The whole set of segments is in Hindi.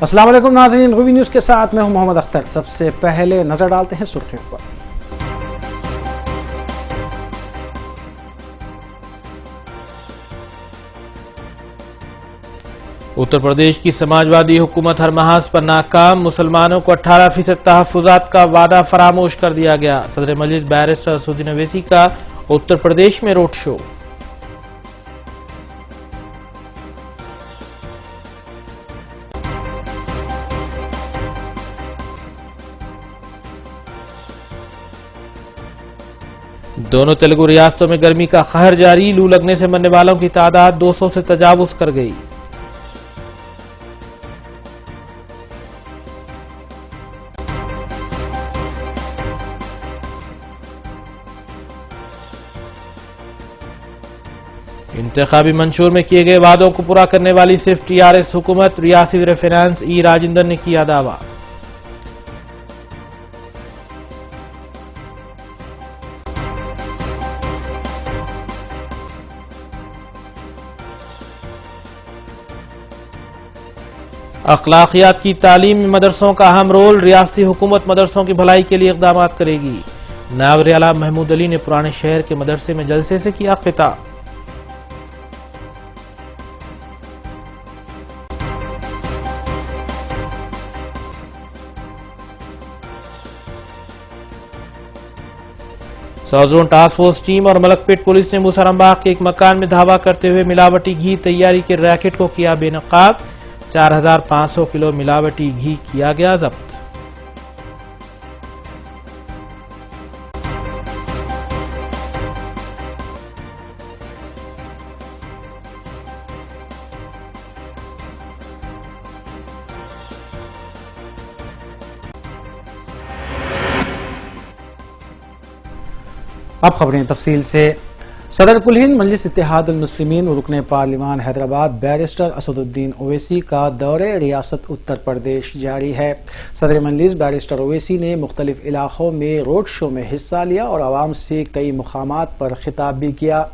अस्सलाम वालेकुम नाज़रीन, रूबी न्यूज़ के साथ मैं हूं मोहम्मद अख्तर। सबसे पहले नजर डालते हैं सुर्खियों पर। उत्तर प्रदेश की समाजवादी हुकूमत हर महाज पर नाकाम, मुसलमानों को 18% तहफ़्फ़ुज़ात का वादा फरामोश कर दिया गया। सदर मजलिस बैरिस्टर असदुद्दीन ओवैसी का उत्तर प्रदेश में रोड शो। दोनों तेलुगु रियासतों में गर्मी का कहर जारी, लू लगने से मरने वालों की तादाद 200 से तजावुज कर गई। इंतखाबी मंशूर में किए गए वादों को पूरा करने वाली सिर्फ टीआरएस हुकूमत, रियासी वज़ीर फाइनेंस ई राजेंद्र ने किया दावा। अखलाकियात की तालीम में मदरसों का अहम रोल, रियासती हुकूमत मदरसों की भलाई के लिए इक़दाम करेगी। नायब वज़ीर आला महमूद अली ने पुराने शहर के मदरसे में जलसे से किया खिताब। South zone task force team और मलकपेट पुलिस ने मूसारामबाग के एक मकान में धावा करते हुए मिलावटी घी तैयारी के रैकेट को किया बेनकाब। 4500 किलो मिलावटी घी किया गया जब्त। अब खबरें तफसील से। सदर कुल हिंद मजलिस इत्तेहादुल मुस्लिमीन व रुकने पार्लिमान हैदराबाद बैरिस्टर असदुद्दीन ओवैसी का दौरे रियासत उत्तर प्रदेश जारी है। सदर मजलिस बैरिस्टर ओवैसी ने मुख्तलिफ इलाकों में रोड शो में हिस्सा लिया और आवाम से कई मुकामात पर खिताब भी किया।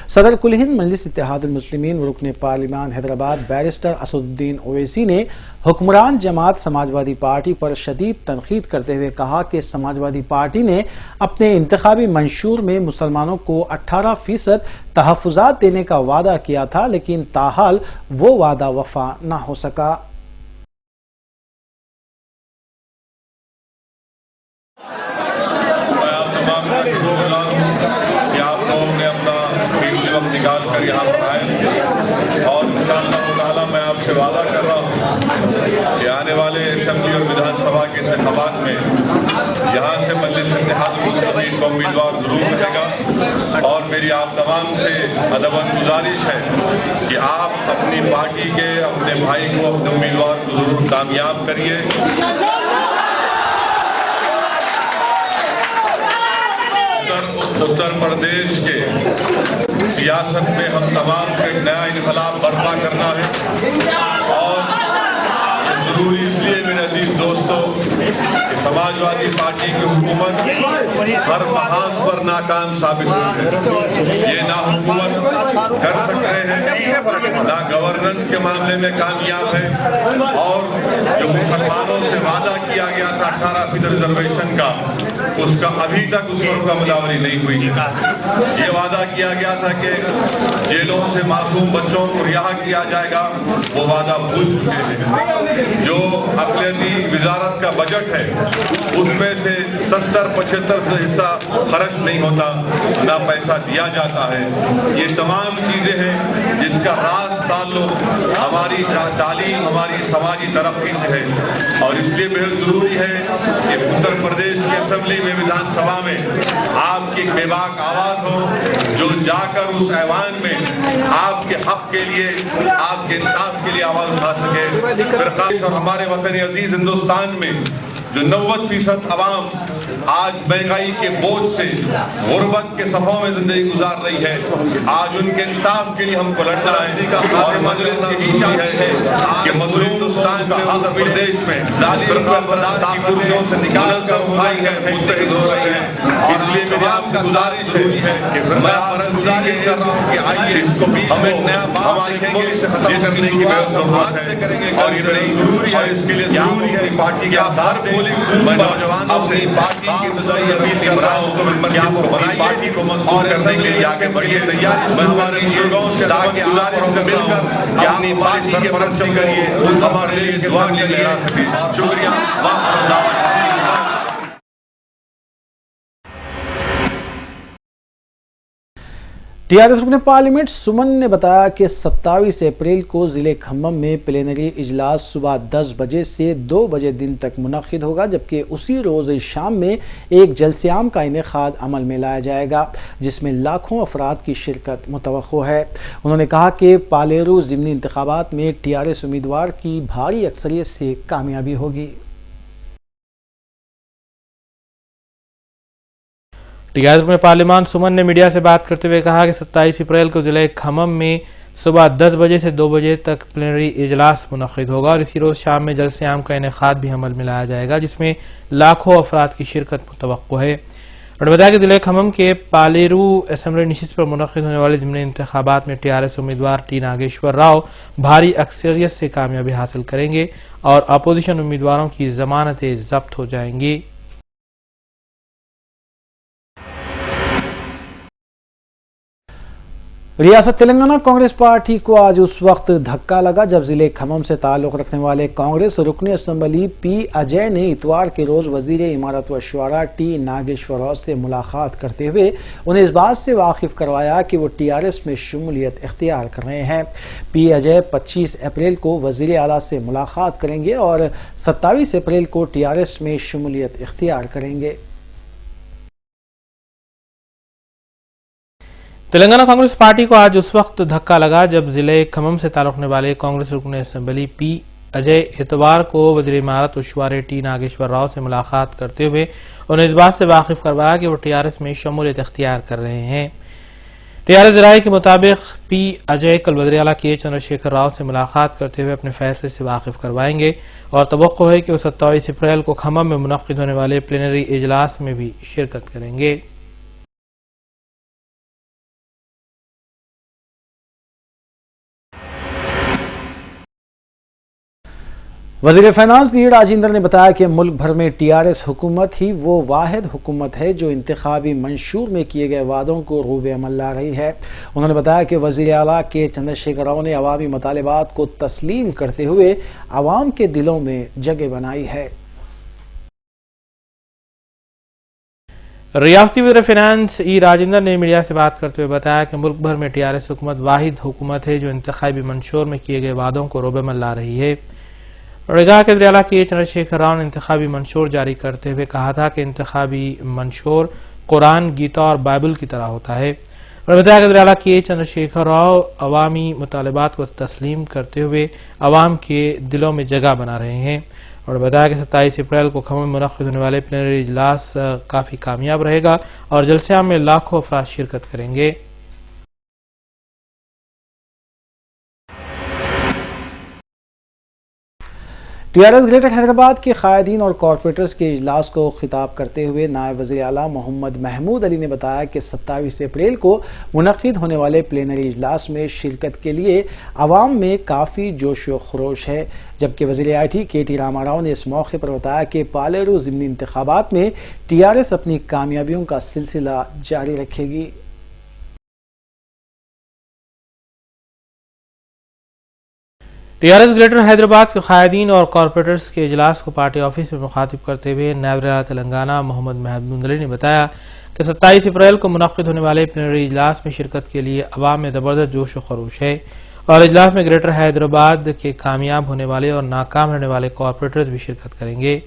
सदर कुल हिंद मजलिस इत्तेहादुल मुस्लिमीन व रुकने पार्लिमान हैदराबाद बैरिस्टर असदुद्दीन ओवैसी ने हुक्मरान जमात समाजवादी पार्टी पर शदीद तनकीद करते हुए कहा कि समाजवादी पार्टी ने अपने इंतखाबी मंशूर में मुसलमानों को 18% तहफ़्फ़ुज़ात देने का वादा किया था, लेकिन ताहाल वो वादा वफा न हो सका। निकाल कर यहाँ पर आए और इंशाअल्लाह मैं आपसे वादा कर रहा हूँ कि आने वाले असेंबली और विधानसभा के इंतखाबात में यहाँ से मजलिस इत्तेहादुल मुस्लिमीन का उम्मीदवार जरूर रहेगा। और मेरी आप तमाम से अदबन गुजारिश है कि आप अपनी पार्टी के अपने भाई को, अपने उम्मीदवार को जरूर कामयाब करिए। उत्तर प्रदेश के सियासत में हम तमाम को एक नया इनकलाब बर्पा करना है और जरूरी इसलिए मेरे अजीज दोस्तों कि समाजवादी पार्टी की हुकूमत हर महाज पर नाकाम साबित हुई है। ये ना हुकूमत कर सक रहे हैं, ना गवर्नेंस के मामले में कामयाब है और जो मुसलमानों से वादा किया गया था 18% रिजर्वेशन का, उसका अभी तक उस पर अमलावरी नहीं हुई। ये वादा किया गया था कि जेलों से मासूम बच्चों को रिहा किया जाएगा, वो वादा भूल चुके हैं। जो अक़लियती वजारत का बजट है उसमें से 70-75% हिस्सा खर्च नहीं होता, ना पैसा दिया जाता है। ये तमाम चीज़ें हैं जिसका रास ताल्लुक हमारी तालीम, हमारी समाजी तरक्की से है और इसलिए बेहद ज़रूरी है कि उत्तर प्रदेश की असेंबली में, विधानसभा में आपकी एक बेबाक आवाज़ हो जो जाकर उस ऐवान में आपके हक के लिए, आपके इंसाफ के लिए आवाज़ उठा सके। फिर खास और हमारे वतन अजीज हिंदुस्तान में जो 90% अवाम आज महंगाई के बोझ से गुर्बत के सफ़ों में जिंदगी गुजार रही है, आज उनके इंसाफ के लिए हमको लड़ना है। और मजलिस यही चाहती है कि मज़लूम हिंदुस्तान उत्तर प्रदेश में जालिम की कुर्सियों से निकाल कर उठाई है, मुत्तहिद हो रही है। इसलिए मेरी आपसे गुजारिश है कि मैं गुजारिश कर रहा हूँ कि आइए इसको हम एक नया बात देखेंगे से खत्म करने की जरूरत है करेंगे और ये बड़ी जरूरी है। इसके लिए जरूरी है पार्टी के साथ बोली मैं नौजवानों से पार्टी की सजाई अपील कर रहा हूँ कि आप बनाइए पार्टी को मजबूत करने के लिए आगे बढ़िए। तैयारी मैं हमारे बुजुर्गों से गुजारिश मिलकर कि अपनी पार्टी के परस्ती करिए, हमारे लिए दुआ के लिए शुक्रिया। टीआरएस रुकने पार्लियामेंट सुमन ने बताया कि 27 अप्रैल को जिले खम्मम में प्लेनरी इजलास सुबह 10 बजे से 2 बजे दिन तक मुनक्किद होगा, जबकि उसी रोज शाम में एक जलसेआम का इनेकाद अमल में लाया जाएगा जिसमें लाखों अफराद की शिरकत मुतवक्को है। उन्होंने कहा कि पालेरू ज़िमनी इंतखाबात में टीआरएस उम्मीदवार की भारी अक्सरियत से कामयाबी होगी। टीआरएस में पार्लियामान सुमन ने मीडिया से बात करते हुए कहा कि 27 अप्रैल को जिले खम्मम में सुबह 10 बजे से 2 बजे तक प्लेनरी इजलास मुनक्किद होगा और इसी रोज शाम में जलसेआम का इनेकाद भी अमल में लाया जाएगा जिसमें लाखों अफराद की शिरकत मुतवक्को है। उन्होंने बताया कि जिले खम्मम के पालेरू असेंबली नशिस्त पर मुनक्किद होने वाले ज़िमनी इंतखाबात में टीआरएस उम्मीदवार टी नागेश्वर राव भारी अक्सरियत से कामयाबी हासिल करेंगे और अपोजिशन उम्मीदवारों की जमानतें जब्त हो जाएंगी। रियासत तेलंगाना कांग्रेस पार्टी को आज उस वक्त धक्का लगा जब जिले खम्मम से ताल्लुक रखने वाले कांग्रेस रुकनी असेंबली पी अजय ने इतवार के रोज वजीर इमारत व शुआरा टी नागेश्वर राव से मुलाकात करते हुए उन्हें इस बात से वाकिफ करवाया कि वो टीआरएस में शमूलियत इख्तियार कर रहे हैं। पी अजय 25 अप्रैल को वजीर आला से मुलाकात करेंगे और 27 अप्रैल को टीआरएस में शमूलियत इख्तियार करेंगे। तेलंगाना कांग्रेस पार्टी को आज उस वक्त धक्का लगा जब जिले खम्मम से ताल्लुक रखने वाले कांग्रेस रुकन असेंबली पी अजय इतवार को वज़ीर इमारत और शुआरे टी नागेश्वर राव से मुलाकात करते हुए उन्हें इस बात से वाकिफ करवाया कि वो टीआरएस में शमूलियत इख्तियार कर रहे हैं। टीआरएस जराये के मुताबिक पी अजय कल वज़ीर आला के चंद्रशेखर राव से मुलाकात करते हुए अपने फैसले से वाकिफ करवाएंगे और तवक्को है कि वो 27 अप्रैल को खम्मम में मुनक्किद होने वाले प्लेनरी इजलास में भी शिरकत करेंगे। वज़ीर फाइनेंस डी राजेंद्र ने बताया कि मुल्क भर में टीआरएस हुकूमत ही वो वाहिद हुकूमत है जो इंतखाबी मंशूर में किए गए वादों को रूबे अमल ला रही है। उन्होंने बताया कि वज़ीर आला के चंद्रशेखर राव ने अवामी मतालिबात को तस्लीम करते हुए अवाम के दिलों में जगह बनाई है। रियासती वज़ीर फाइनेंस ई राजेंद्र ने मीडिया से बात करते हुए बताया कि मुल्क भर में टीआरएस हुकूमत वाहिद हुकूमत है जो इंतखाबी मंशूर में किए गए वादों को रूबे अमल ला रही है। उन्होंने कहा कि वज़ीर आला के चंद्रशेखर राव ने इंतखाबी मंशूर जारी करते हुए कहा था कि इंतखाबी मंशूर कुरान, गीता और बाइबल की तरह होता है। उन्होंने बताया कि वज़ीर आला के चंद्रशेखर राव अवामी मुतालिबात को तस्लीम करते हुए अवाम के दिलों में जगह बना रहे हैं। उन्होंने बताया कि 27 अप्रैल को खम्मम में मुनक्किद होने वाले प्लेनरी इजलास काफी कामयाब रहेगा और जलसेआम में लाखों अफराद शिरकत करेंगे। टीआरएस ग्रेटर हैदराबाद के कायदीन और कॉरपोरेटर्स के इजलास को खिताब करते हुए नायब वज़ीर आला मोहम्मद महमूद अली ने बताया कि 27 अप्रैल को मुनक्किद होने वाले प्लेनरी इजलास में शिरकत के लिए अवाम में काफ़ी जोश व खरोश है, जबकि वज़ीर आईटी के.टी. रामा राव ने इस मौके पर बताया कि पालेरू ज़िमनी इंतखाबात में टीआरएस अपनी कामयाबियों का सिलसिला जारी रखेगी। टीआरएस ग्रेटर हैदराबाद के कायदीन और कॉरपोरेटर्स के इजलास को पार्टी ऑफिस में मुखातिब करते हुए नायब वज़ीर आला तेलंगाना मोहम्मद महमूद अली ने बताया कि 27 अप्रैल को मुनक्किद होने वाले प्लेनरी इजलास में शिरकत के लिए अवाम में जबरदस्त जोश व खरोश है और इजलास में ग्रेटर हैदराबाद के कामयाब होने वाले और नाकाम रहने वाले कॉरपोरेटर्स भी शिरकत करेंगे।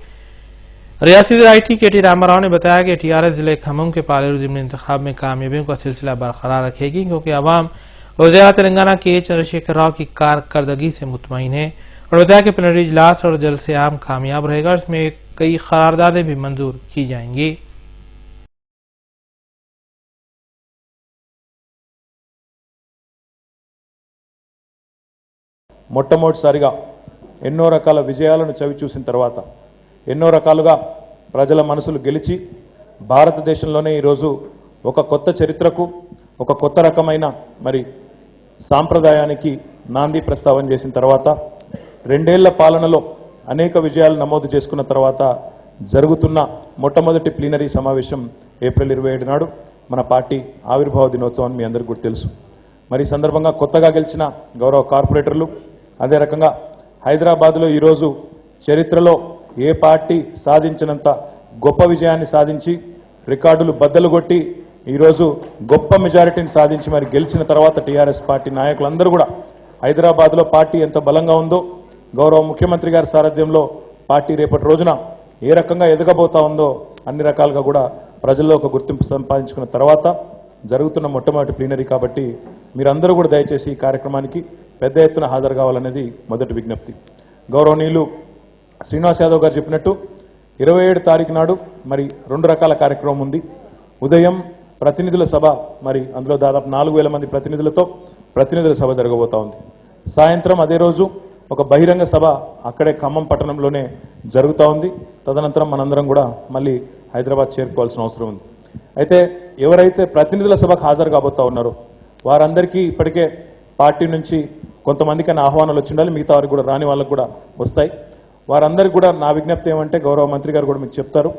रियासती वज़ीर आईटी के.टी. रामा राव ने बताया कि टीआरएस जिले खम्मम के पालेरू ज़िमनी इंतखाब में कामयाबियों का सिलसिला बरकरार रखेगी क्योंकि अवाम वज़ीर आला तेलंगाना के चंद्रशेखर राव की कारकर्दगी से मुतमईन है और बताया कि प्लेनरी इजलास और जलसेआम कामयाब रहेगा। इसमें कई करारदादें भी मंजूर की जाएंगी। మొట్టమొదటిసారిగా ఎన్నో రకాల విజయాలను చవి చూసిన తర్వాత, ఎన్నో రకాలుగా ప్రజల మనసులు గెలిచి భారతదేశంలోనే ఈరోజు ఒక కొత్త చరిత్రకు, ఒక కొత్త రకమైన మరి సాంప్రదాయానికి నాంది ప్రస్తావన చేసిన తర్వాత, 2 ఏళ్ల పాలనలో అనేక విజయాలు నమోదు చేసుకున్న తర్వాత జరుగుతున్న మొట్టమొదటి ప్లీనరీ సమావేశం ఏప్రిల్ 27 నాడు మన పార్టీ ఆవిర్భావ దినోత్సవం మీ అందరికీ కూడా తెలుసు. మరి ఈ సందర్భంగా కొత్తగా గెలిచిన గౌరవ కార్పొరేటర్లు, అదే రకంగా హైదరాబాద్లో ఈరోజు చరిత్రలో ఏ పార్టీ సాధించినంత గొప్ప విజయాన్ని సాధించి రికార్డులు బద్దలు కొట్టి ఈరోజు గొప్ప మెజారిటీని సాధించి మరి గెలిచిన తర్వాత టీఆర్ఎస్ పార్టీ నాయకులందరూ కూడా హైదరాబాద్లో పార్టీ ఎంత బలంగా ఉందో, గౌరవ ముఖ్యమంత్రి గారి సారథ్యంలో పార్టీ రేపటి రోజున ఏ రకంగా ఎదగబోతా ఉందో అన్ని రకాలుగా కూడా ప్రజల్లో ఒక గుర్తింపు సంపాదించుకున్న తర్వాత జరుగుతున్న మొట్టమొదటి ప్లీనరీ కాబట్టి మీరందరూ కూడా దయచేసి ఈ కార్యక్రమానికి పెద్ద ఎత్తున హాజరు కావాలనేది మొదటి విజ్ఞప్తి. గౌరవనీయులు శ్రీనివాస్ యాదవ్ గారు చెప్పినట్టు 27 తారీఖు నాడు మరి 2 రకాల కార్యక్రమం ఉంది. ఉదయం ప్రతినిధుల సభ, మరి అందులో దాదాపు 4000 మంది ప్రతినిధులతో ప్రతినిధుల సభ జరగబోతా ఉంది. సాయంత్రం అదే రోజు ఒక బహిరంగ సభ అక్కడే ఖమ్మం పట్టణంలోనే జరుగుతూ ఉంది. తదనంతరం మనందరం కూడా మళ్ళీ హైదరాబాద్ చేరుకోవాల్సిన అవసరం ఉంది. అయితే ఎవరైతే ప్రతినిధుల సభకు హాజరు కాబోతా ఉన్నారో వారందరికీ ఇప్పటికే పార్టీ నుంచి కొంతమందికైనా ఆహ్వానాలు వచ్చి ఉండాలి, మిగతా వారికి కూడా రాని వాళ్ళకు కూడా వస్తాయి. వారందరికీ కూడా నా విజ్ఞప్తి ఏమంటే, గౌరవ మంత్రి గారు కూడా మీకు చెప్తారు,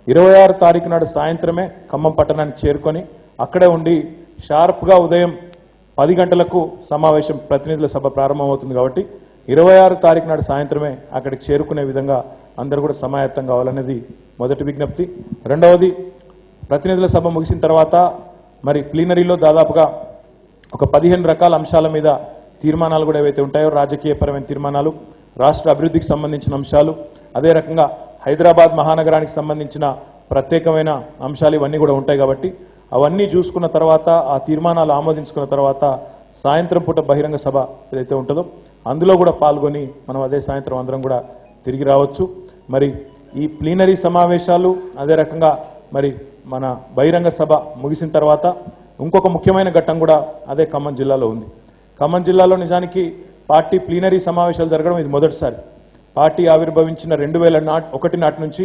26 తారీఖు నాడు సాయంత్రమే ఖమ్మం పట్టణానికి చేరుకొని అక్కడే ఉండి షార్ప్గా ఉదయం 10 గంటలకు సమావేశం ప్రతినిధుల సభ ప్రారంభమవుతుంది. కాబట్టి 26 తారీఖు నాడు సాయంత్రమే అక్కడికి చేరుకునే విధంగా అందరూ కూడా సమాయత్తం కావాలనేది మొదటి విజ్ఞప్తి. రెండవది, ప్రతినిధుల సభ ముగిసిన తర్వాత మరి ప్లీనరీలో దాదాపుగా ఒక 15 రకాల అంశాల మీద తీర్మానాలు కూడా ఏవైతే ఉంటాయో, రాజకీయపరమైన తీర్మానాలు, రాష్ట్ర అభివృద్ధికి సంబంధించిన అంశాలు, అదే రకంగా హైదరాబాద్ మహానగరానికి సంబంధించిన ప్రత్యేకమైన అంశాలు ఇవన్నీ కూడా ఉంటాయి. కాబట్టి అవన్నీ చూసుకున్న తర్వాత, ఆ తీర్మానాలు ఆమోదించుకున్న తర్వాత సాయంత్రం పూట బహిరంగ సభ ఏదైతే ఉంటుందో అందులో కూడా పాల్గొని మనం అదే సాయంత్రం అందరం కూడా తిరిగి రావచ్చు. మరి ఈ ప్లీనరీ సమావేశాలు, అదే రకంగా మరి మన బహిరంగ సభ ముగిసిన తర్వాత ఇంకొక ముఖ్యమైన ఘట్టం కూడా అదే ఖమ్మం జిల్లాలో ఉంది. ఖమ్మం జిల్లాలో నిజానికి పార్టీ ప్లీనరీ సమావేశాలు జరగడం ఇది మొదటిసారి. పార్టీ ఆవిర్భవించిన 2001 నాటి నుంచి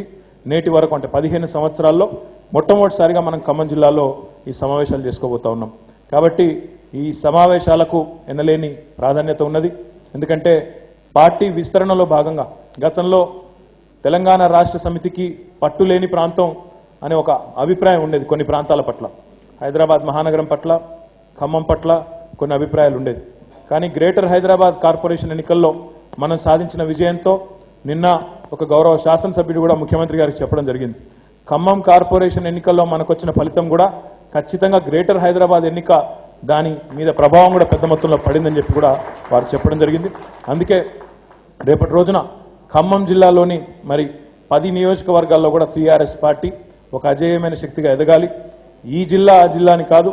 నేటి వరకు, అంటే 15 సంవత్సరాల్లో మొట్టమొదటిసారిగా మనం ఖమ్మం జిల్లాలో ఈ సమావేశాలు చేసుకోబోతా ఉన్నాం. కాబట్టి ఈ సమావేశాలకు ఎనలేని ప్రాధాన్యత ఉన్నది. ఎందుకంటే పార్టీ విస్తరణలో భాగంగా గతంలో తెలంగాణ రాష్ట్ర సమితికి పట్టులేని ప్రాంతం అనే ఒక అభిప్రాయం ఉండేది కొన్ని ప్రాంతాల పట్ల. హైదరాబాద్ మహానగరం పట్ల, ఖమ్మం పట్ల కొన్ని అభిప్రాయాలు ఉండేది. కానీ గ్రేటర్ హైదరాబాద్ కార్పొరేషన్ ఎన్నికల్లో మనం సాధించిన విజయంతో నిన్న ఒక గౌరవ శాసనసభ్యుడు కూడా ముఖ్యమంత్రి గారికి చెప్పడం జరిగింది, ఖమ్మం కార్పొరేషన్ ఎన్నికల్లో మనకు వచ్చిన ఫలితం కూడా ఖచ్చితంగా గ్రేటర్ హైదరాబాద్ ఎన్నిక దాని మీద ప్రభావం కూడా పెద్ద మొత్తంలో పడిందని చెప్పి కూడా వారు చెప్పడం జరిగింది. అందుకే రేపటి రోజున ఖమ్మం జిల్లాలోని మరి 10 నియోజకవర్గాల్లో కూడా టీఆర్ఎస్ పార్టీ ఒక అజేయమైన శక్తిగా ఎదగాలి. ఈ జిల్లా ఆ జిల్లాని కాదు,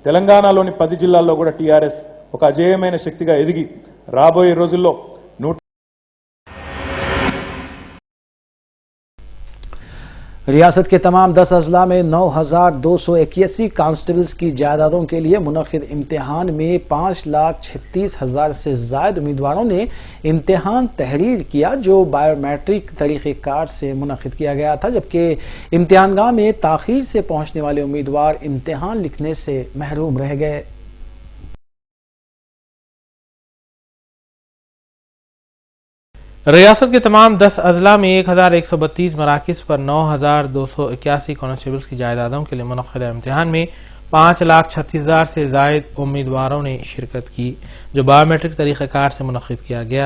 తెలంగాణలోని 10 జిల్లాల్లో కూడా టీఆర్ఎస్ ఒక అజేయమైన శక్తిగా ఎదిగి రాబోయే రోజుల్లో रियासत के तमाम 10 अजला में 9,281 कांस्टेबल्स की जायदादों के लिए मुनक्किद इम्तिहान में 5,36,000 से जायद उम्मीदवारों ने इम्तिहान तहरीर किया, जो बायोमेट्रिक तरीक़ेकार से मुनक्किद किया गया था, जबकि इम्तिहानगाह में ताख़ीर से पहुंचने वाले उम्मीदवार इम्तिहान लिखने से महरूम रह गए। रियासत के तमाम 10 अजला में 1,132 मराकिज़ पर 9,281 कांस्टेबल्स की जायदादों के लिए मुनक्किदा इम्तिहान में 5,36,000 से जायद उम्मीदवारों ने शिरकत की, जो बायोमेट्रिक तरीक़ेकार से मुनक्किद किया गया।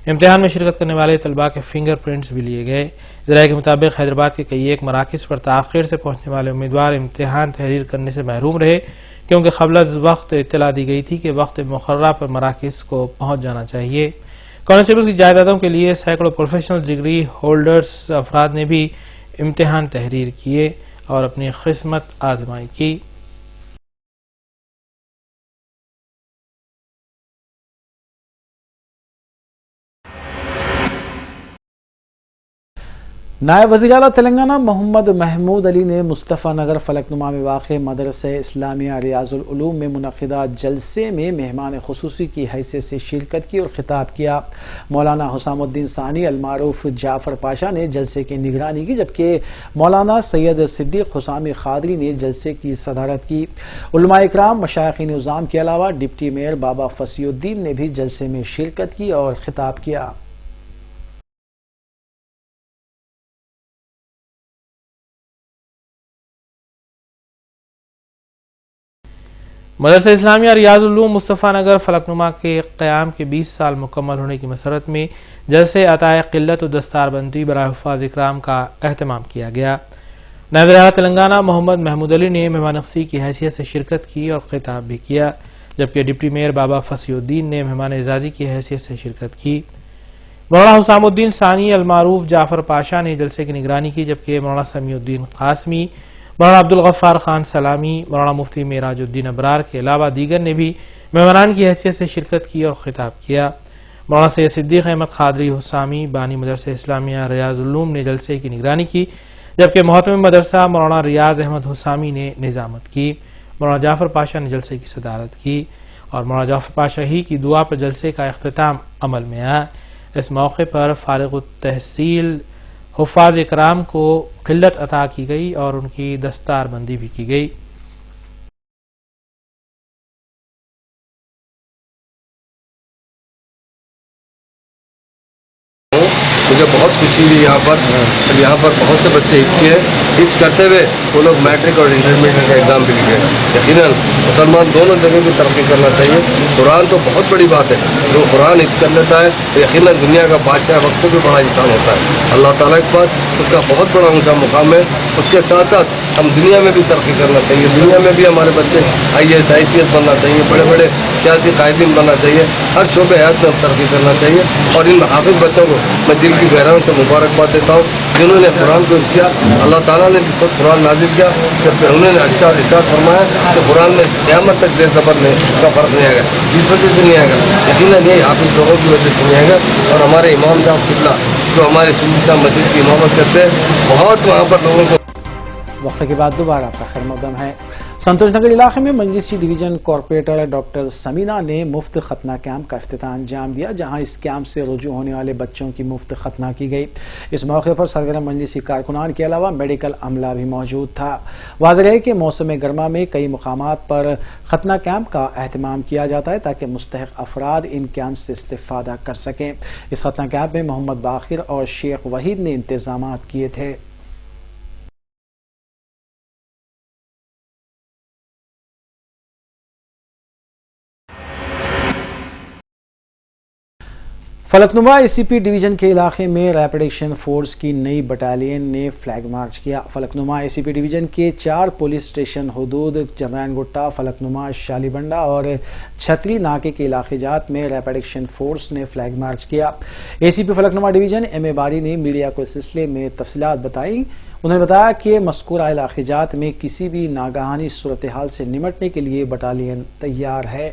इम्तिहान में शिरकत करने वाले तलबा के फिंगर प्रिंट्स भी लिए गए। ज़राए के मुताबिक हैदराबाद के कई एक मराकिज़ पर ताख़ीर से पहुंचने वाले उम्मीदवार इम्तिहान तहरीर करने से महरूम रहे, क्योंकि क़ब्ल वक्त इत्तला दी गई थी कि वक्त मुक़र्ररा पर मराकिज़ को पहुंच जाना चाहिए। कांस्टेबल्स की जायदादों के लिए सैकड़ों प्रोफेशनल डिग्री होल्डर्स अफराद ने भी इम्तिहान तहरीर किए और अपनी किस्मत आजमाई की। नायब वज़ीर-ए-आला तेलंगाना मोहम्मद महमूद अली ने मुस्तफ़ा नगर फलकनुमा में वाक़ मदरसा इस्लामिया रियाजुल उलूम में मुनक़िदा जलसे में मेहमान खुसूसी की हैसियत से शिरकत की और खिताब किया। मौलाना हुसामुद्दीन सानी अलमारूफ जाफ़र पाशा ने जलसे की निगरानी की, जबकि मौलाना सैयद सिद्दीक़ हुसामी खादरी ने जलसे की सदारत की। उलमाए इकराम, मशाइख़ निज़ाम के अलावा डिप्टी मेयर बाबा फसीउद्दीन ने भी जलसे में शिरकत की और खिताब किया। मदरसा इस्लामिया रियाजुल उलूम मुस्तफ़ा नगर फलकनुमा के क़याम के 20 साल मुकम्मल होने की मसरत में जलसे अताए क़िल्लत व दस्तारबंदी बराए हुफ़ाज़ इकराम का एहतमाम किया गया। नायब वज़ीर-ए-आला तेलंगाना मोहम्मद महमूद अली ने मेहमान नवाज़ी की हैसियत से शिरकत की और खिताब भी किया, जबकि डिप्टी मेयर बाबा फसीउद्दीन ने मेहमान एजाज़ी की हैसियत से शिरकत की। मौलाना हुसामुद्दीन सानी अलमारूफ जाफ़र पाशा ने जलसे की निगरानी की, जबकि मौलाना समीउद्दीन कासमी, मौलाना अब्दुल गफ्फार खान सलामी, मौलाना मुफ्ती मेराजुद्दीन अबरार के अलावा दीगर ने भी मेहमानान की हैसियत से शिरकत की और खिताब किया। मौलाना सैयद सिद्दीक़ अहमद खादरी हुसामी बानी मदरसा इस्लामिया रियाजुल उलूम ने जलसे की निगरानी की, जबकि मोहतमिम मदरसा मौलाना रियाज अहमद हुसामी ने निजामत की। मौलाना जाफ़र पाशा ने जलसे की सदारत की और मौलाना जाफ़र पाशा ही की दुआ पर जलसे का अख्तिताम अमल में आया। इस मौके पर फारिग तहसील हुफ़ाज़ इकराम को क़िल्लत अता की गई और उनकी दस्तारबंदी भी की गई। मुझे बहुत खुशी हुई यहाँ पर बहुत से बच्चे हिफ्ज़ करते हुए वो लोग मैट्रिक और इंटरमीडिएट का एग्ज़ाम भी लिखे। यकीनन मुसलमान दोनों जगह भी तरक्की करना चाहिए। कुरान तो बहुत बड़ी बात है, जो कुरान हिफ्ज़ कर लेता है तो यकीनन दुनिया का बादशाह वक्त से भी बड़ा इंसान होता है। अल्लाह ताला के पास उसका बहुत बड़ा ऊँचा मुकाम है। उसके साथ साथ हम दुनिया में भी तरक्की करना चाहिए। दुनिया में भी हमारे बच्चे IAS IPS बनना चाहिए, बड़े बड़े सियासी कायदीन बनना चाहिए, हर शोबे हयात में तरक्की करना चाहिए। और इन हाफिज़ बच्चों को मैं दिल की गहराइयों से मुबारकबाद देता हूँ, जिन्होंने कुरान को किया। अल्लाह ताला ने जिस वक्त कुरान नाजिल किया, जब उन्होंने इरशाद फरमाया तो कुरान में क़यामत तक ज़ेर ज़बर में का फ़र्क नहीं आएगा, इस वजह से नहीं आएगा, यकीनन यही हाफिज़ लोगों की वजह से नहीं आएगा। और हमारे इमाम साहब किबला जो हमारे सुन्नी शाह मस्जिद की इमामत करते हैं, बहुत वहाँ पर लोगों को। वक्त के बाद दोबारा आपका खैर मक़दम है। संतोष नगर इलाके में मंजिसी डिवीजन कॉरपोरेटर डॉक्टर समीना ने मुफ्त खतना कैंप का इफ्तिताह अंजाम दिया, जहां इस कैंप से रुजू होने वाले बच्चों की मुफ्त खतना की गई। इस मौके पर सरगर्म मंजिसी कारकुनान के अलावा मेडिकल अमला भी मौजूद था। वाज़ेह है कि मौसम गर्मा में कई मुकामात पर खतना कैंप का एहतमाम किया जाता है ताकि मुस्तहिक अफराद इन कैंप से इस्तिफादा कर सकें। इस खतना कैंप में मोहम्मद बाखिर और शेख वहीद ने इंतजाम किए थे। फलकनुमा ACP डिवीजन के इलाके में रैपिड एक्शन फोर्स की नई बटालियन ने फ्लैग मार्च किया। फलकनुमा ACP डिवीजन के 4 पुलिस स्टेशन हदूद चंद्रायन गुट्टा, फलकनुमा, शालीबंडा और छतरी नाके के इलाके जात में रैपिड एक्शन फोर्स ने फ्लैग मार्च किया। ACP फलकनुमा डिवीजन MA बारी ने मीडिया को इस सिलसिले में तफसीलात बताई। उन्होंने बताया कि मज़कूरा इलाके जात में किसी भी नागहानी सूरत हाल से निमटने के लिए बटालियन तैयार है।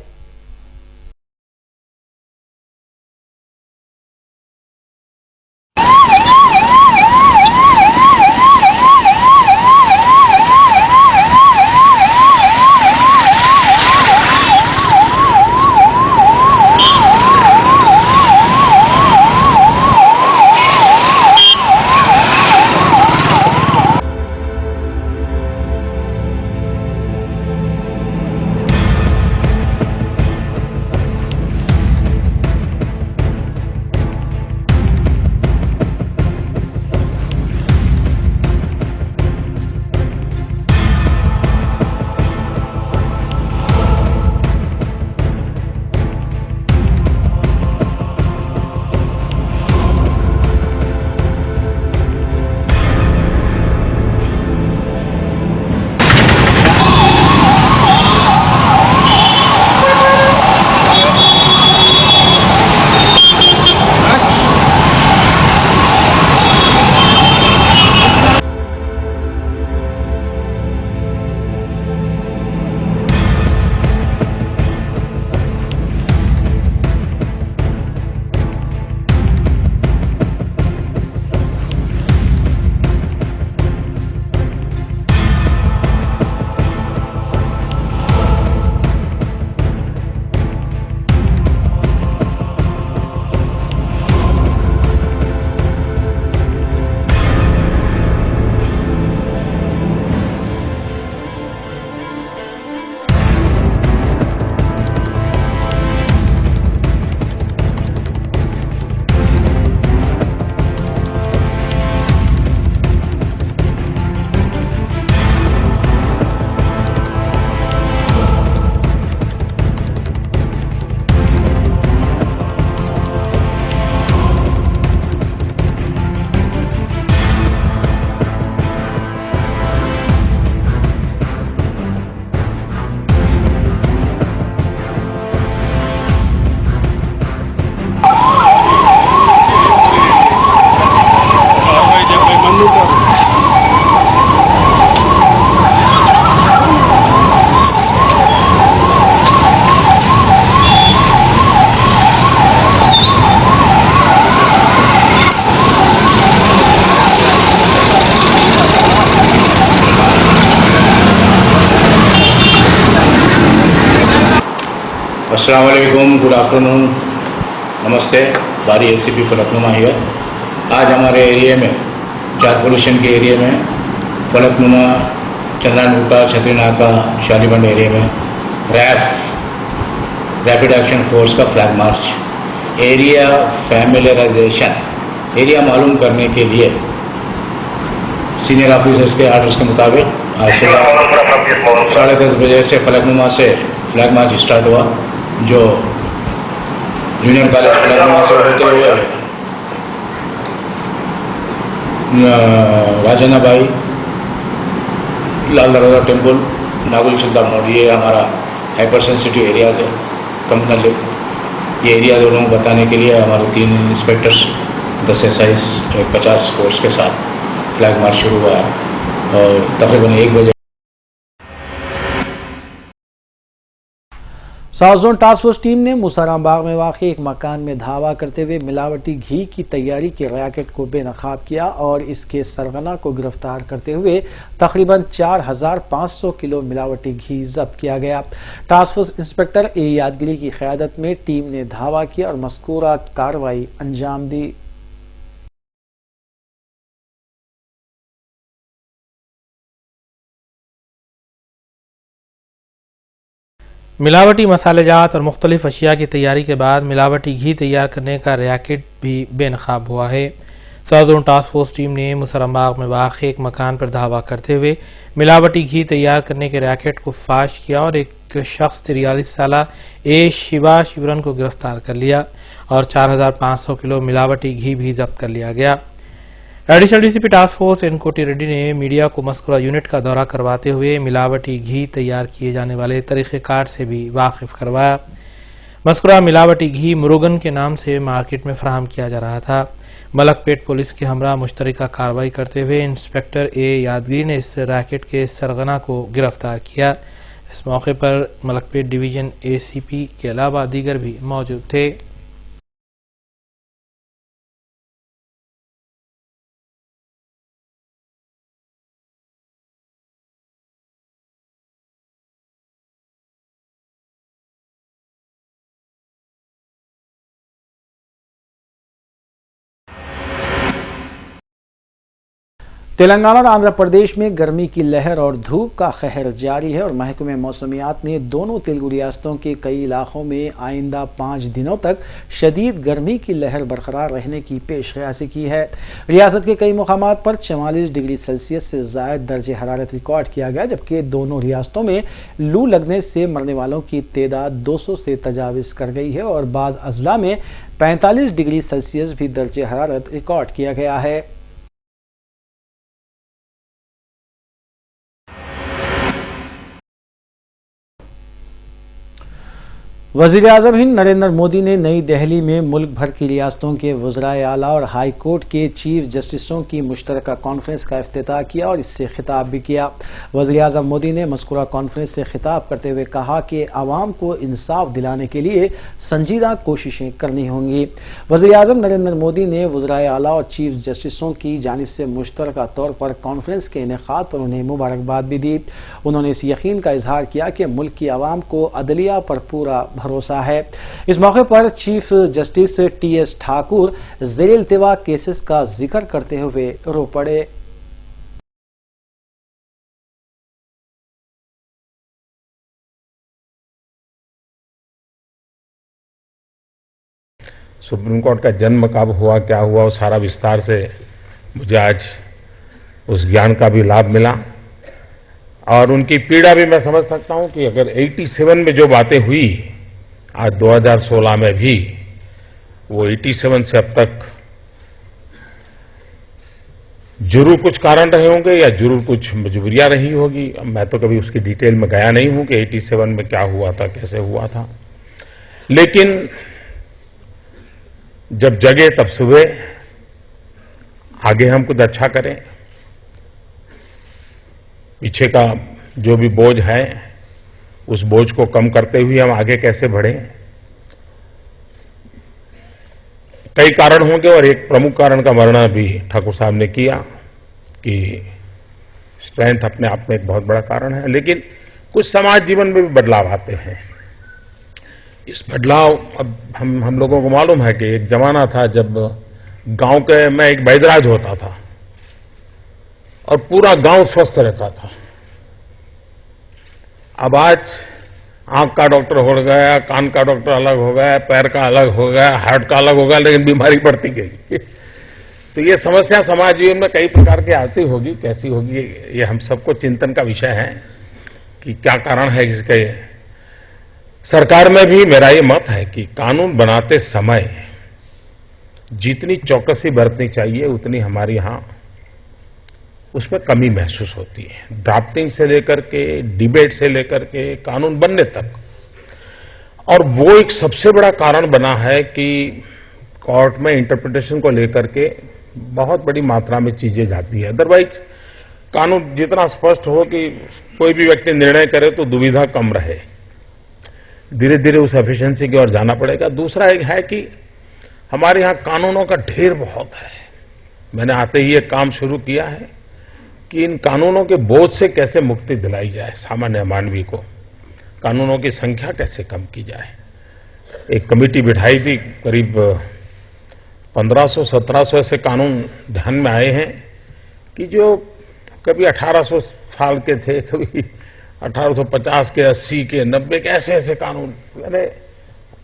अस्सलाम वालेकुम, गुड आफ्टरनून, नमस्ते। बारी एसीपी फलकनुमा हियर। आज हमारे एरिया में, चार पोल्यूशन के एरिया में, फलकनुमा, चंद्रानगुट्टा, छतरीनाका, शालीबंड एरिया में रैपिड एक्शन फोर्स का flag march, area familiarisation, area मालूम करने के लिए सीनियर ऑफिसर्स के आर्डर्स के मुताबिक आज सुबह 10:30 बजे से फलकनुमा से फ्लैग मार्च स्टार्ट हुआ, जो जूनियर कॉलेज फलकनुमा से होते हुए राजेंद्र भाई, लाल दरवाजा टेम्पल, नागुल चिल्ता मोड़, ये हमारा हाइपर सेंसिटिव एरियाज है। कम्युनल ये एरिया लोगों को बताने के लिए हमारे 3 इंस्पेक्टर्स, 10 SIs, 50 फोर्स के साथ फ्लैग मार्च शुरू हुआ है और तकरीबन 1 बजे south zone task force team ने मुसाराम बाग में वाक़ एक मकान में धावा करते हुए मिलावटी घी की तैयारी के रैकेट को बेनकाब किया और इसके सरगना को गिरफ्तार करते हुए तकरीबन 4500 किलो मिलावटी घी जब्त किया गया। टास्क फोर्स इंस्पेक्टर ए यादगिरी की क़यादत में टीम ने धावा किया और मज़कूरा कार्रवाई अंजाम दी। मिलावटी मसालेजात और मुख्तलिफ अशिया की तैयारी के बाद मिलावटी घी तैयार करने का रैकेट भी बेनकाब हुआ है। South zone task force team ने मुसरमबाग में वाक़ एक मकान पर धावा करते हुए मिलावटी घी तैयार करने के रैकेट को फाश किया और एक शख्स 43 साला ए शिवा शिवरन को गिरफ्तार कर लिया और 4500 किलो मिलावटी घी भी जब्त कर लिया गया। एडिशनल डीसीपी टास्क फोर्स एनकोटी रेड्डी ने मीडिया को मस्कुरा यूनिट का दौरा करवाते हुए मिलावटी घी तैयार किए जाने वाले तरीक़ेकार से भी वाकिफ करवाया। मस्कुरा मिलावटी घी मुरुगन के नाम से मार्केट में फराहम किया जा रहा था। मलकपेट पुलिस के हमरा मुश्तरका कार्रवाई करते हुए इंस्पेक्टर ए यादगिरी ने इस रैकेट के सरगना को गिरफ्तार किया। इस मौके पर मलकपेट डिवीजन ACP के अलावा दीगर भी मौजूद थे। तेलंगाना और आंध्र प्रदेश में गर्मी की लहर और धूप का कहर जारी है और महकमे मौसमियात ने दोनों तेलुगु रियासतों के कई इलाकों में आइंदा 5 दिनों तक शदीद गर्मी की लहर बरकरार रहने की पेशकयासी की है। रियासत के कई मुकामात पर 44 डिग्री सेल्सियस से ज़ायद दर्जे हरारत रिकॉर्ड किया गया, जबकि दोनों रियासतों में लू लगने से मरने वालों की तादाद 200 से तजाविज़ कर गई है और बाज़ अजला में 45 डिग्री सेल्सियस भी दर्जे हरारत रिकॉर्ड किया गया है। वज़ीर आज़म हिंद नरेंद्र मोदी ने नई दिल्ली में मुल्क भर की रियासतों के वज़राए आला और हाई कोर्ट के चीफ जस्टिसों की मुश्तरका कॉन्फ्रेंस का इफ्तिताह किया और इससे खिताब भी किया। वज़ीर आज़म मोदी ने मज़कूरा कॉन्फ्रेंस से खिताब करते हुए कहा कि आवाम को इंसाफ दिलाने के लिए संजीदा कोशिशें करनी होंगी। वज़ीर आज़म नरेंद्र मोदी ने वज़राए आला और चीफ जस्टिसों की जानिब से मुश्तरका तौर पर कॉन्फ्रेंस के इनेकाद पर उन्हें मुबारकबाद भी दी। उन्होंने इस यकीन का इजहार किया कि मुल्क की आवाम को अदलिया पर पूरा भरोसा है। इस मौके पर चीफ जस्टिस TS ठाकुर ज़ेर इल्तिवा केसेस का जिक्र करते हुए रो पड़े। सुप्रीम कोर्ट का जन्म कब हुआ, क्या हुआ, वो सारा विस्तार से मुझे आज उस ज्ञान का भी लाभ मिला और उनकी पीड़ा भी मैं समझ सकता हूं कि अगर 87 में जो बातें हुई आज 2016 में भी वो 87 से अब तक जरूर कुछ कारण रहे होंगे या जरूर कुछ मजबूरियां रही होगी। मैं तो कभी उसकी डिटेल में गया नहीं हूं कि 87 में क्या हुआ था, कैसे हुआ था, लेकिन जब जगे तब सुबह, आगे हम कुछ अच्छा करें, पीछे का जो भी बोझ है उस बोझ को कम करते हुए हम आगे कैसे बढ़ें। कई कारण होंगे और एक प्रमुख कारण का वर्णन भी ठाकुर साहब ने किया कि स्ट्रेंथ अपने आप में एक बहुत बड़ा कारण है, लेकिन कुछ समाज जीवन में भी बदलाव आते हैं। इस बदलाव अब हम लोगों को मालूम है कि एक जमाना था जब गांव के में एक वैदराज होता था और पूरा गांव स्वस्थ रहता था। अब आज आंख का डॉक्टर हो गया, कान का डॉक्टर अलग हो गया, पैर का अलग हो गया, हार्ट का अलग हो गया, लेकिन बीमारी बढ़ती गई। तो ये समस्या समाज जीवन में कई प्रकार की आती होगी, कैसी होगी ये हम सबको चिंतन का विषय है कि क्या कारण है इसके। सरकार में भी मेरा ये मत है कि कानून बनाते समय जितनी चौकसी बरतनी चाहिए उतनी हमारे यहां उसमें कमी महसूस होती है। ड्राफ्टिंग से लेकर के, डिबेट से लेकर के कानून बनने तक। और वो एक सबसे बड़ा कारण बना है कि कोर्ट में इंटरप्रिटेशन को लेकर के बहुत बड़ी मात्रा में चीजें जाती है। अदरवाइज कानून जितना स्पष्ट हो कि कोई भी व्यक्ति निर्णय करे तो दुविधा कम रहे, धीरे धीरे उस एफिशिएंसी की ओर जाना पड़ेगा। दूसरा एक है कि हमारे यहां कानूनों का ढेर बहुत है। मैंने आते ही एक काम शुरू किया है कि इन कानूनों के बोझ से कैसे मुक्ति दिलाई जाए, सामान्य मानवी को कानूनों की संख्या कैसे कम की जाए। एक कमेटी बिठाई थी, करीब 1500-1700 ऐसे कानून ध्यान में आए हैं कि जो कभी 1800 साल के थे, कभी 1850 के, 80 के, 90 के, ऐसे ऐसे कानून, अरे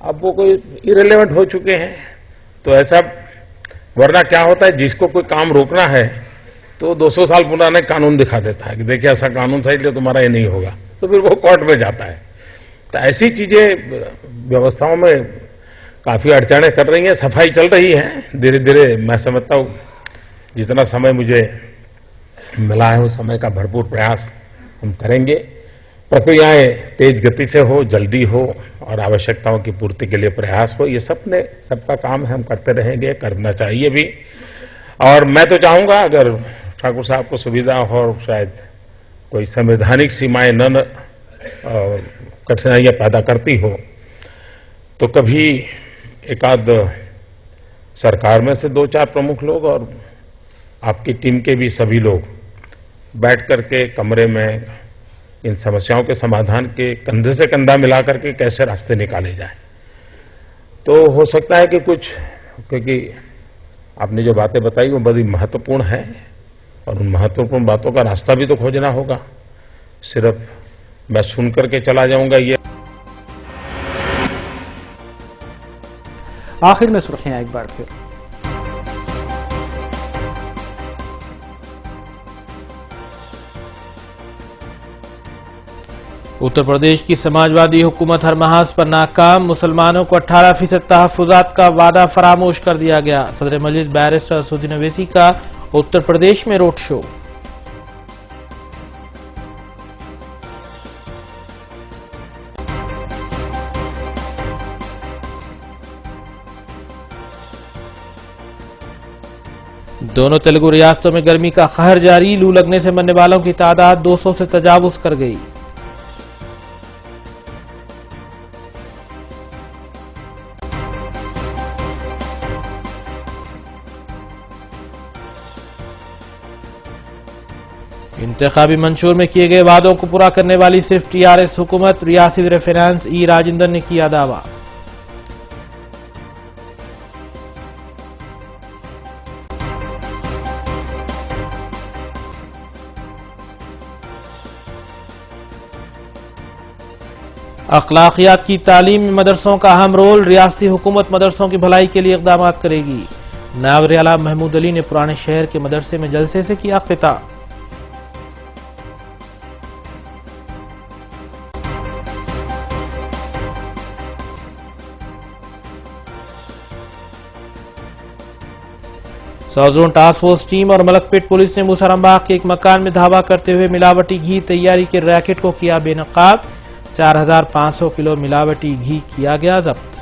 अब वो कोई इरेलेवेंट हो चुके हैं। तो ऐसा, वरना क्या होता है, जिसको कोई काम रोकना है तो 200 साल पुराने कानून दिखा देता है कि देखिए ऐसा कानून था इसलिए तुम्हारा ये नहीं होगा, तो फिर वो कोर्ट में जाता है। तो ऐसी चीजें व्यवस्थाओं में काफी अड़चने कर रही हैं। सफाई चल रही है धीरे धीरे। मैं समझता हूं जितना समय मुझे मिला है उस समय का भरपूर प्रयास हम करेंगे। प्रक्रियाएं तेज गति से हो, जल्दी हो और आवश्यकताओं की पूर्ति के लिए प्रयास हो, ये सबका काम है, हम करते रहेंगे, करना चाहिए भी। और मैं तो चाहूंगा अगर ठाकुर साहब को सुविधा हो, शायद कोई संवैधानिक सीमाएं न कठिनाइयां पैदा करती हो, तो कभी एकाध सरकार में से 2-4 प्रमुख लोग और आपकी टीम के भी सभी लोग बैठ करके कमरे में इन समस्याओं के समाधान के कंधे से कंधा मिलाकर के कैसे रास्ते निकाले जाए। तो हो सकता है कि कुछ, क्योंकि आपने जो बातें बताई वो बड़ी महत्वपूर्ण है और उन महत्वपूर्ण बातों का रास्ता भी तो खोजना होगा। सिर्फ मैं सुन करके चला जाऊंगा ये। आखिर में सुर्खियां एक बार फिर। उत्तर प्रदेश की समाजवादी हुकूमत हर महाज पर नाकाम, मुसलमानों को 18% तहफ्फुज़ात का वादा फरामोश कर दिया गया। सदर मजलिस बैरिस्टर असदुद्दीन ओवैसी का उत्तर प्रदेश में रोड शो। दोनों तेलुगु रियासतों में गर्मी का कहर जारी, लू लगने से मरने वालों की तादाद 200 से तजावुज कर गई। इंतखाबी मंशूर में किए गए वादों को पूरा करने वाली सिर्फ टीआरएस हुकूमत, रियासी वज़ीर फाइनेंस ई राजेंद्र ने किया दावा। अखलाकियात की तालीम में मदरसों का अहम रोल, रियासती हुकूमत मदरसों की भलाई के लिए इक़दाम करेगी। नायब वज़ीर आला महमूद अली ने पुराने शहर के मदरसे में जलसे से किया खिताब। South zone task force team और मलकपेट पुलिस ने मूसराबाग के एक मकान में धावा करते हुए मिलावटी घी तैयारी के रैकेट को किया बेनकाब। 4500 किलो मिलावटी घी किया गया जब्त।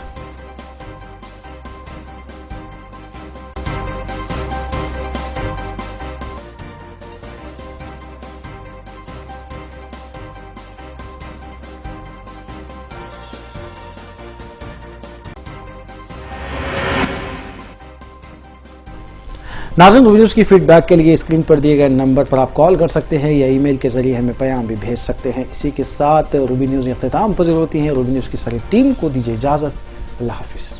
नाज़रीन, रूबी न्यूज़ की फीडबैक के लिए स्क्रीन पर दिए गए नंबर पर आप कॉल कर सकते हैं या ईमेल के जरिए हमें पैगाम भी भेज सकते हैं। इसी के साथ रूबी न्यूज़ इख्तिताम पज़ीर होती है। रूबी न्यूज़ की सारी टीम को दीजिए इजाज़त। अल्लाह हाफिज़।